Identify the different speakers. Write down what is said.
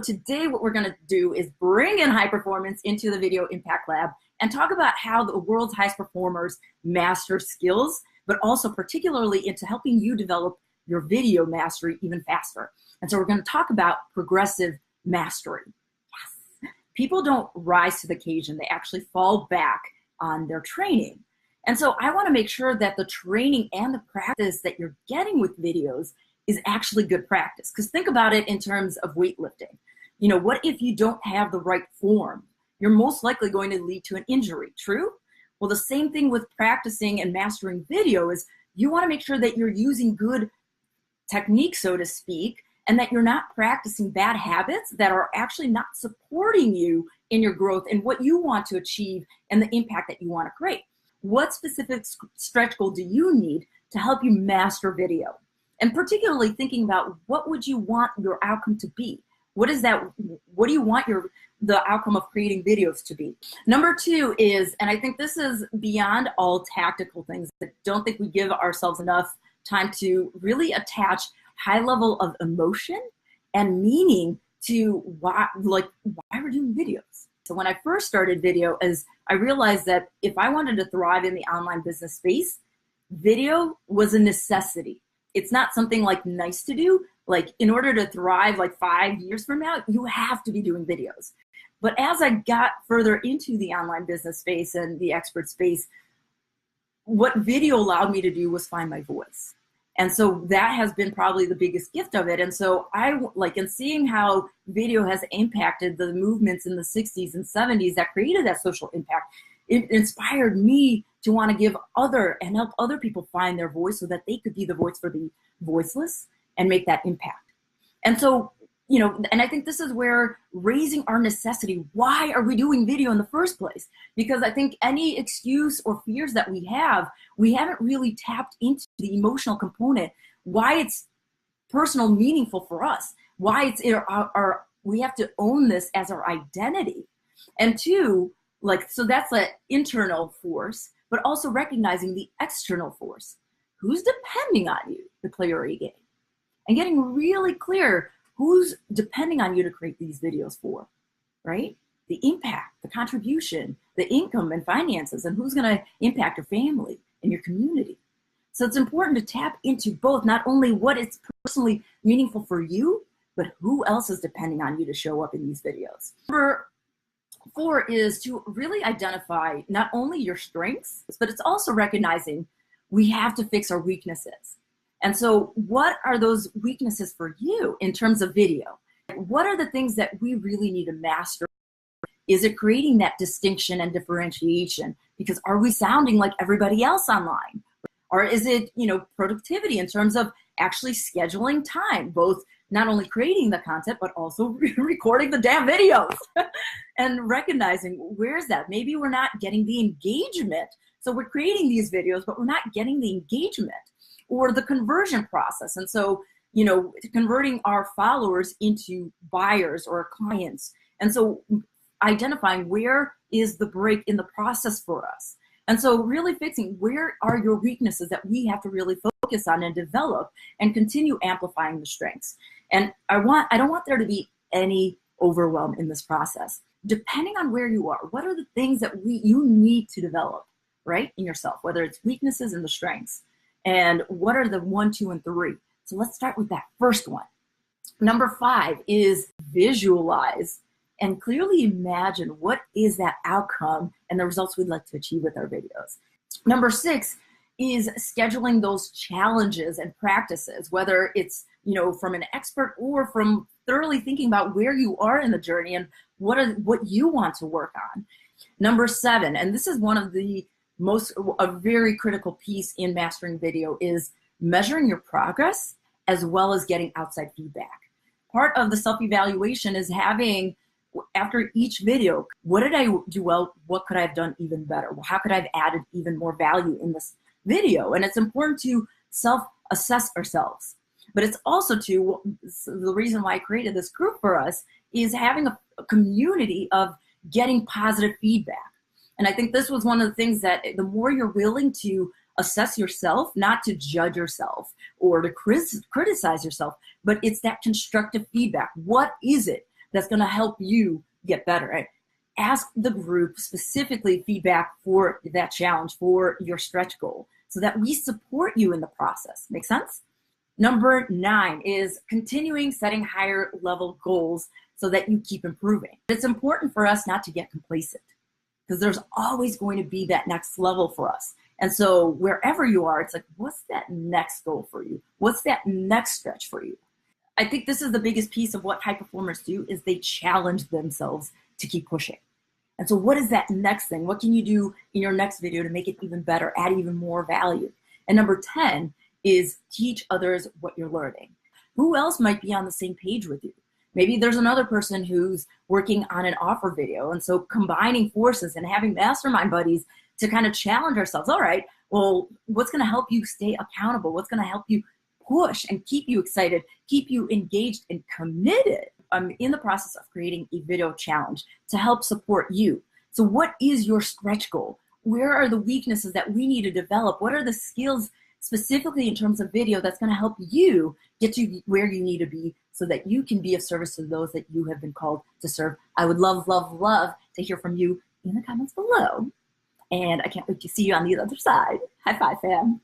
Speaker 1: Today, what we're going to do is bring in high performance into the Video Impact Lab and talk about how the world's highest performers master skills, but also particularly into helping you develop your video mastery even faster. And so we're going to talk about progressive mastery. Yes. People don't rise to the occasion. They actually fall back on their training. And so I want to make sure that the training and the practice that you're getting with videos is actually good practice. Because think about it in terms of weightlifting. What if you don't have the right form? You're most likely going to lead to an injury, true? Well, the same thing with practicing and mastering video is you want to make sure that you're using good technique, so to speak, and that you're not practicing bad habits that are actually not supporting you in your growth and what you want to achieve and the impact that you want to create. What specific stretch goal do you need to help you master video? And particularly thinking about what would you want your outcome to be? What do you want the outcome of creating videos to be? Number 2 is, and I think this is beyond all tactical things, I don't think we give ourselves enough time to really attach high level of emotion and meaning to why we're doing videos. So when I first started video, I realized that if I wanted to thrive in the online business space, video was a necessity. It's not something like nice to do. Like in order to thrive like 5 years from now, you have to be doing videos. But as I got further into the online business space and the expert space, what video allowed me to do was find my voice. And so that has been probably the biggest gift of it. And so in seeing how video has impacted the movements in the 60s and 70s that created that social impact, it inspired me to want to give and help other people find their voice so that they could be the voice for the voiceless and make that impact. And so, and I think this is where raising our necessity, why are we doing video in the first place? Because I think any excuse or fears that we haven't really tapped into the emotional component, why it's personal, meaningful for us, why it's we have to own this as our identity. And 2, so that's an internal force, but also recognizing the external force. Who's depending on you to play your A game? And getting really clear who's depending on you to create these videos for, right? The impact, the contribution, the income and finances, and who's going to impact your family and your community. So it's important to tap into both, not only what is personally meaningful for you, but who else is depending on you to show up in these videos. Number 4 is to really identify not only your strengths, but it's also recognizing we have to fix our weaknesses. And so what are those weaknesses for you in terms of video? What are the things that we really need to master? Is it creating that distinction and differentiation? Because are we sounding like everybody else online? Or is it, productivity in terms of actually scheduling time, both not only creating the content, but also recording the damn videos and recognizing where's that? Maybe we're not getting the engagement. So we're creating these videos, but we're not getting the engagement or the conversion process. And so, converting our followers into buyers or clients. And so identifying where is the break in the process for us. And so really fixing where are your weaknesses that we have to really focus on and develop and continue amplifying the strengths. And I don't want there to be any overwhelm in this process. Depending on where you are, what are the things that you need to develop, right, in yourself, whether it's weaknesses and the strengths, and what are the 1, 2, and 3. So let's start with that first one. Number 5 is visualize and clearly imagine what is that outcome and the results we'd like to achieve with our videos. Number 6 is scheduling those challenges and practices, whether it's, from an expert or from thoroughly thinking about where you are in the journey and what you want to work on. Number 7, and this is one of a very critical piece in mastering video, is measuring your progress as well as getting outside feedback. Part of the self-evaluation is having, after each video, what did I do well? What could I have done even better? How could I have added even more value in this video? And it's important to self-assess ourselves. But it's also the reason why I created this group for us is having a community of getting positive feedback. And I think this was one of the things that the more you're willing to assess yourself, not to judge yourself or to criticize yourself, but it's that constructive feedback. What is it that's going to help you get better, right? Ask the group specifically feedback for that challenge, for your stretch goal, so that we support you in the process. Make sense? Number 9 is continuing setting higher level goals so that you keep improving. It's important for us not to get complacent, because there's always going to be that next level for us. And so wherever you are, it's like, what's that next goal for you? What's that next stretch for you? I think this is the biggest piece of what high performers do, is they challenge themselves to keep pushing. And so what is that next thing? What can you do in your next video to make it even better, add even more value? And number 10 is teach others what you're learning. Who else might be on the same page with you? Maybe there's another person who's working on an offer video. And so combining forces and having mastermind buddies to kind of challenge ourselves. All right, well, what's going to help you stay accountable? What's going to help you push and keep you excited, keep you engaged and committed? I'm in the process of creating a video challenge to help support you. So what is your stretch goal? Where are the weaknesses that we need to develop? What are the skills specifically in terms of video that's going to help you get to where you need to be so that you can be of service to those that you have been called to serve? I would love, love, love to hear from you in the comments below. And I can't wait to see you on the other side. High five, fam.